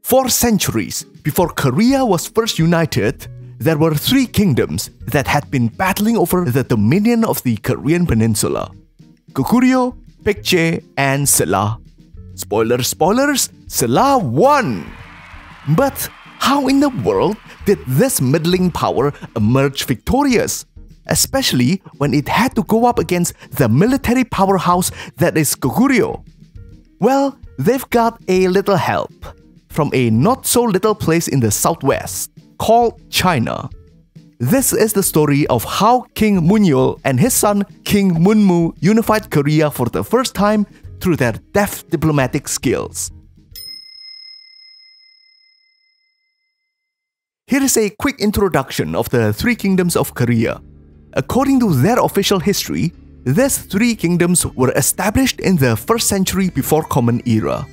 For centuries, before Korea was first united, there were three kingdoms that had been battling over the dominion of the Korean peninsula: Goguryeo, Baekje, and Silla. Spoilers, Silla won! But how in the world did this middling power emerge victorious, especially when it had to go up against the military powerhouse that is Goguryeo? Well, they've got a little help from a not-so-little place in the southwest called China. This is the story of how King Munyul and his son King Munmu unified Korea for the first time through their deft diplomatic skills. Here is a quick introduction of the three kingdoms of Korea. According to their official history, these three kingdoms were established in the 1st century before Common Era.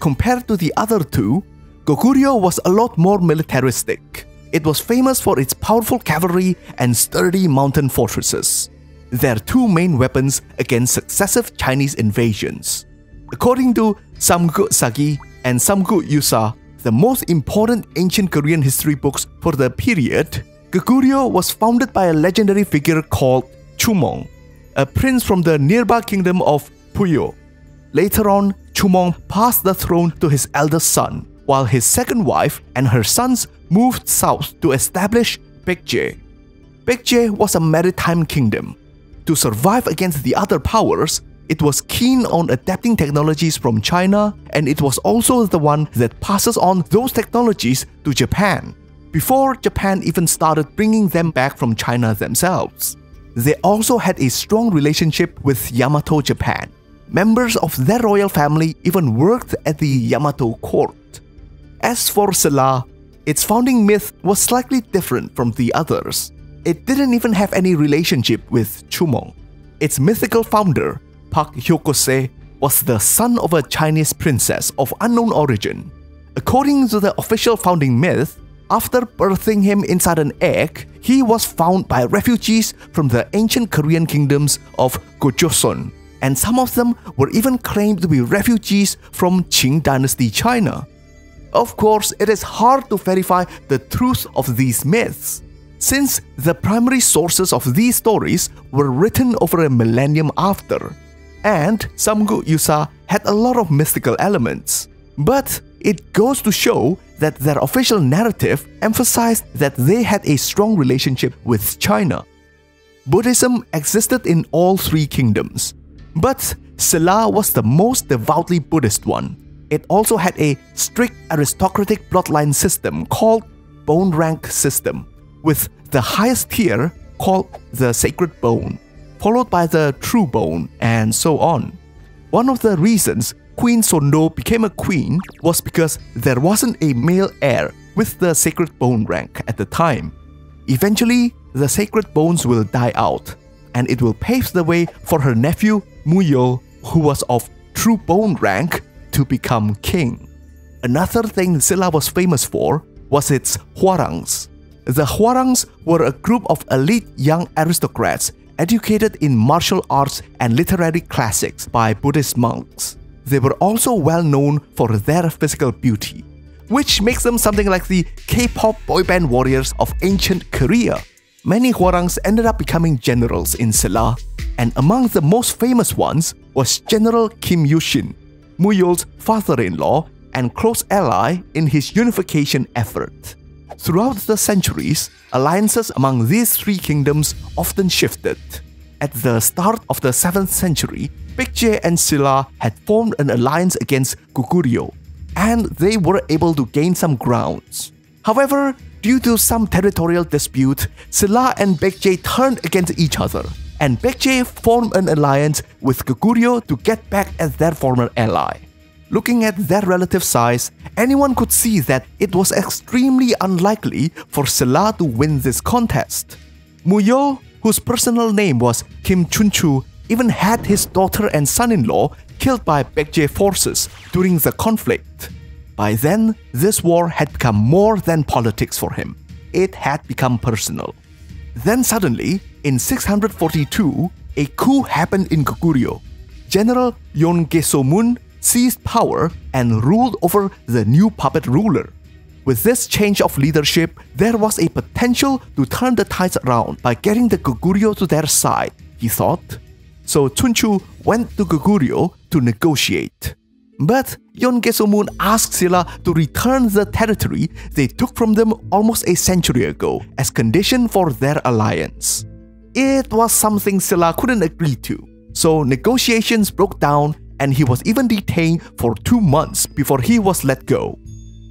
Compared to the other two, Goguryeo was a lot more militaristic. It was famous for its powerful cavalry and sturdy mountain fortresses, their two main weapons against successive Chinese invasions. According to Samguk Sagi and Samguk Yusa, the most important ancient Korean history books for the period, Goguryeo was founded by a legendary figure called Jinwung, a prince from the nearby kingdom of Puyo. Later on, Jinwung passed the throne to his eldest son, while his second wife and her sons moved south to establish Baekje. Baekje was a maritime kingdom. To survive against the other powers, it was keen on adapting technologies from China, and it was also the one that passes on those technologies to Japan, before Japan even started bringing them back from China themselves. They also had a strong relationship with Yamato Japan. Members of their royal family even worked at the Yamato court. As for Silla, its founding myth was slightly different from the others. It didn't even have any relationship with Jinwung. Its mythical founder, Park Hyokose, was the son of a Chinese princess of unknown origin. According to the official founding myth, after birthing him inside an egg, he was found by refugees from the ancient Korean kingdoms of Goguryeo, and some of them were even claimed to be refugees from Qin Dynasty China. Of course, it is hard to verify the truth of these myths, since the primary sources of these stories were written over a millennium after, and Samguk Yusa had a lot of mystical elements. But it goes to show that their official narrative emphasized that they had a strong relationship with China. Buddhism existed in all three kingdoms, but Silla was the most devoutly Buddhist one. It also had a strict aristocratic bloodline system called bone rank system, with the highest tier called the sacred bone, followed by the true bone, and so on. One of the reasons Queen Sondo became a queen was because there wasn't a male heir with the sacred bone rank at the time. Eventually, the sacred bones will die out, and it will pave the way for her nephew Munyul, who was of true bone rank, to become king. Another thing Silla was famous for was its hwarangs. The hwarangs were a group of elite young aristocrats educated in martial arts and literary classics by Buddhist monks. They were also well known for their physical beauty, which makes them something like the K-pop boy band warriors of ancient Korea. Many hwarangs ended up becoming generals in Silla, and among the most famous ones was General Kim Yushin, Munyul's father-in-law and close ally in his unification effort. Throughout the centuries, alliances among these three kingdoms often shifted. At the start of the 7th century, Baekje and Silla had formed an alliance against Goguryeo, and they were able to gain some grounds. However, due to some territorial dispute, Silla and Baekje turned against each other, and Baekje formed an alliance with Goguryeo to get back at their former ally. Looking at their relative size, anyone could see that it was extremely unlikely for Silla to win this contest. Munyul, whose personal name was Kim Chunchu, even had his daughter and son-in-law killed by Baekje forces during the conflict. By then, this war had become more than politics for him. It had become personal. Then suddenly, in 642, a coup happened in Goguryeo. General Yeongesomun seized power and ruled over the new puppet ruler. With this change of leadership, there was a potential to turn the tides around by getting the Goguryeo to their side, he thought. So Chunchu went to Goguryeo to negotiate. But Yongesomun asked Silla to return the territory they took from them almost a century ago as condition for their alliance. It was something Silla couldn't agree to, so negotiations broke down and he was even detained for 2 months before he was let go.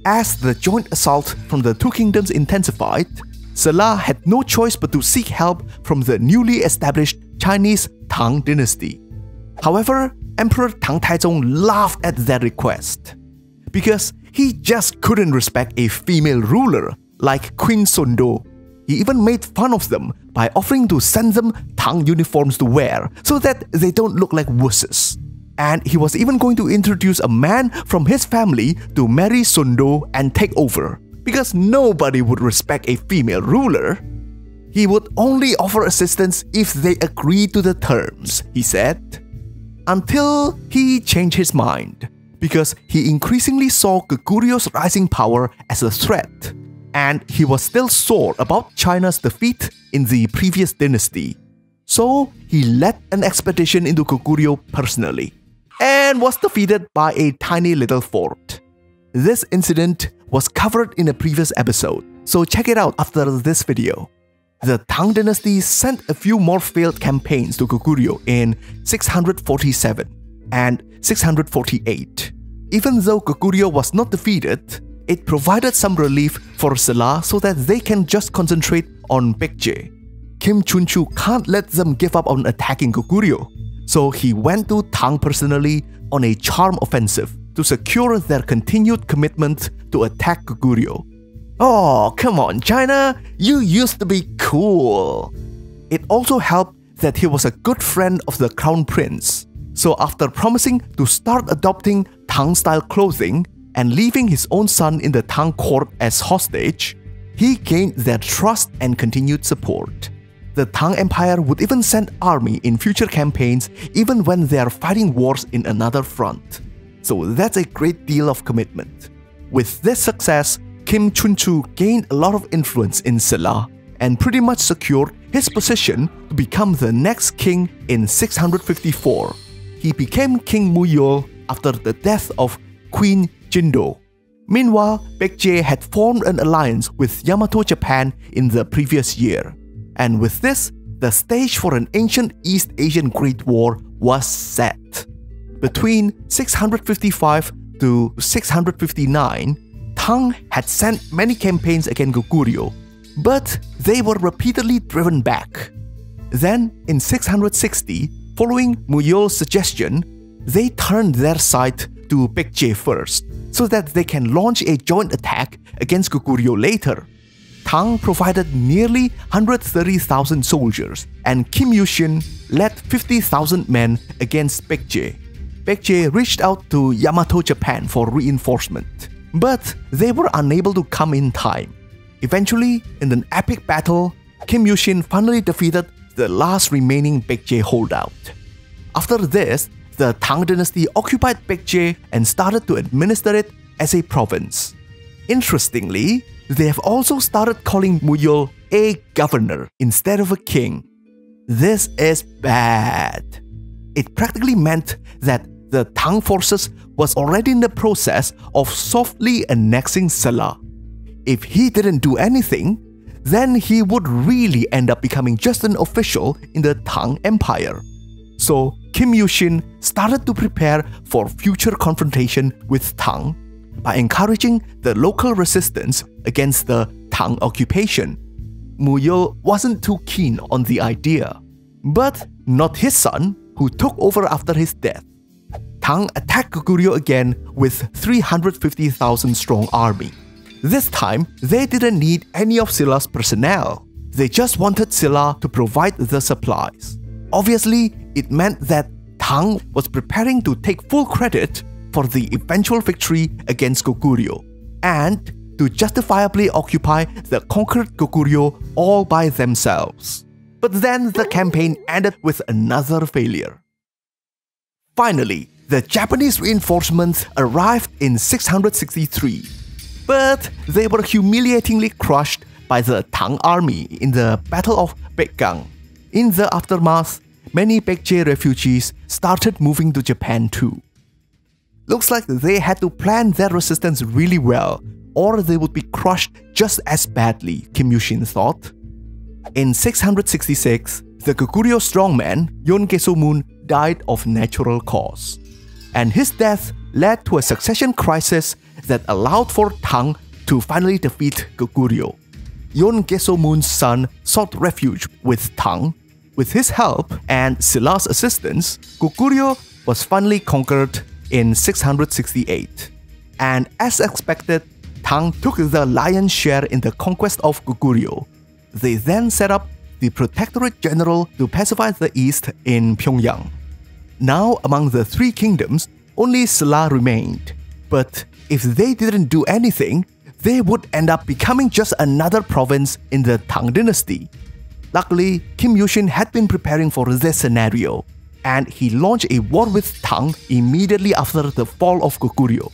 As the joint assault from the two kingdoms intensified, Silla had no choice but to seek help from the newly established Chinese Tang Dynasty. However, Emperor Tang Taizong laughed at their request, because he just couldn't respect a female ruler like Queen Sondo. He even made fun of them by offering to send them Tang uniforms to wear so that they don't look like wusses. And he was even going to introduce a man from his family to marry Sondo and take over, because nobody would respect a female ruler. He would only offer assistance if they agreed to the terms, he said. Until he changed his mind, because he increasingly saw Goguryeo's rising power as a threat, and he was still sore about China's defeat in the previous dynasty. So he led an expedition into Goguryeo personally, and was defeated by a tiny little fort. This incident was covered in a previous episode, so check it out after this video. The Tang Dynasty sent a few more failed campaigns to Goguryeo in 647 and 648. Even though Goguryeo was not defeated, it provided some relief for Silla so that they can just concentrate on Baekje. Kim Chunchu can't let them give up on attacking Goguryeo, so he went to Tang personally on a charm offensive to secure their continued commitment to attack Goguryeo. Oh, come on, China, you used to be cool. It also helped that he was a good friend of the crown prince. So after promising to start adopting Tang-style clothing and leaving his own son in the Tang court as hostage, he gained their trust and continued support. The Tang Empire would even send army in future campaigns even when they are fighting wars in another front. So that's a great deal of commitment. With this success, Kim Chunchu gained a lot of influence in Silla and pretty much secured his position to become the next king in 654. He became King Muyol after the death of Queen Jindo. Meanwhile, Baekje had formed an alliance with Yamato Japan in the previous year. And with this, the stage for an ancient East Asian Great War was set. Between 655 to 659, Tang had sent many campaigns against Goguryeo, but they were repeatedly driven back. Then, in 660, following Muyol's suggestion, they turned their sight to Baekje first, so that they can launch a joint attack against Goguryeo later. Tang provided nearly 130,000 soldiers, and Kim Yushin led 50,000 men against Baekje. Baekje reached out to Yamato Japan for reinforcement, but they were unable to come in time. Eventually, in an epic battle, Kim Yushin finally defeated the last remaining Baekje holdout. After this, the Tang Dynasty occupied Baekje and started to administer it as a province. Interestingly, they have also started calling Muyol a governor instead of a king. This is bad. It practically meant that the Tang forces was already in the process of softly annexing Silla. If he didn't do anything, then he would really end up becoming just an official in the Tang Empire. So Kim Yushin started to prepare for future confrontation with Tang by encouraging the local resistance against the Tang occupation. Muyol wasn't too keen on the idea, but not his son, who took over after his death. Tang attacked Goguryeo again with 350,000 strong army. This time, they didn't need any of Silla's personnel. They just wanted Silla to provide the supplies. Obviously, it meant that Tang was preparing to take full credit for the eventual victory against Goguryeo, and to justifiably occupy the conquered Goguryeo all by themselves. But then the campaign ended with another failure. Finally, the Japanese reinforcements arrived in 663, but they were humiliatingly crushed by the Tang army in the Battle of Baekje. In the aftermath, many Baekje refugees started moving to Japan too. Looks like they had to plan their resistance really well, or they would be crushed just as badly, Kim Yushin thought. In 666, the Goguryeo strongman Yeon died of natural cause, and his death led to a succession crisis that allowed for Tang to finally defeat Goguryeo. Yeon son sought refuge with Tang. With his help and Silla's assistance, Goguryeo was finally conquered in 668. And as expected, Tang took the lion's share in the conquest of Goguryeo. They then set up the Protectorate General to pacify the East in Pyongyang. Now, among the three kingdoms, only Silla remained. But if they didn't do anything, they would end up becoming just another province in the Tang dynasty. Luckily, Kim Yushin had been preparing for this scenario, and he launched a war with Tang immediately after the fall of Goguryeo.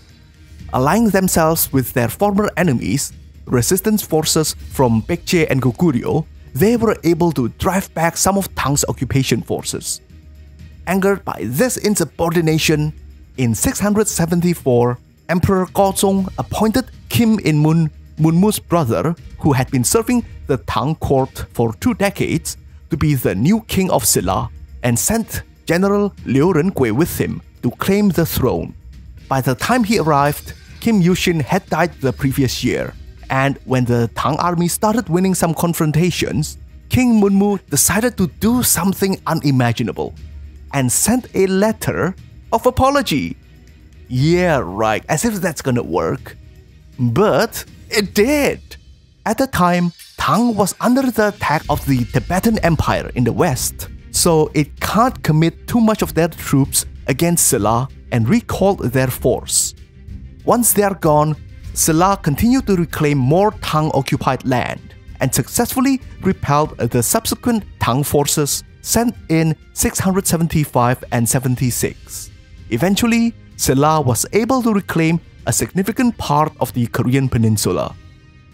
Allying themselves with their former enemies, resistance forces from Baekje and Goguryeo, they were able to drive back some of Tang's occupation forces. Angered by this insubordination, in 674, Emperor Taizong appointed Kim In-mun, Munmu's brother, who had been serving the Tang court for 2 decades, to be the new king of Silla, and sent General Liu Renkui with him to claim the throne. By the time he arrived, Kim Yushin had died the previous year, and when the Tang army started winning some confrontations, King Munmu decided to do something unimaginable and sent a letter of apology. Yeah, right, as if that's gonna work. But it did! At the time, Tang was under the attack of the Tibetan Empire in the west, so it can't commit too much of their troops against Silla and recalled their force. Once they are gone, Silla continued to reclaim more Tang-occupied land and successfully repelled the subsequent Tang forces sent in 675 and 76. Eventually, Silla was able to reclaim a significant part of the Korean peninsula.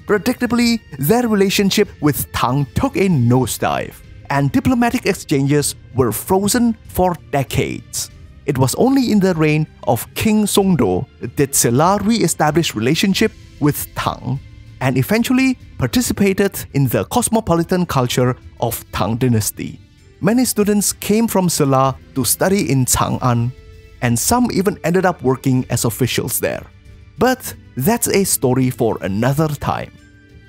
Predictably, their relationship with Tang took a nosedive, and diplomatic exchanges were frozen for decades. It was only in the reign of King Songdo did Silla re-establish relationship with Tang, and eventually participated in the cosmopolitan culture of Tang dynasty. Many students came from Silla to study in Chang'an, and some even ended up working as officials there. But that's a story for another time.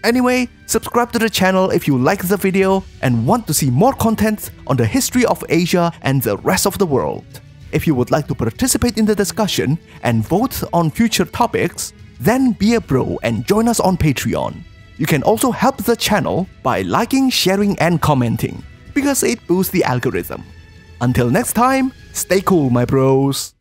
Anyway, subscribe to the channel if you like the video and want to see more content on the history of Asia and the rest of the world. If you would like to participate in the discussion and vote on future topics, then be a bro and join us on Patreon. You can also help the channel by liking, sharing, and commenting, because it boosts the algorithm. Until next time, stay cool, my bros.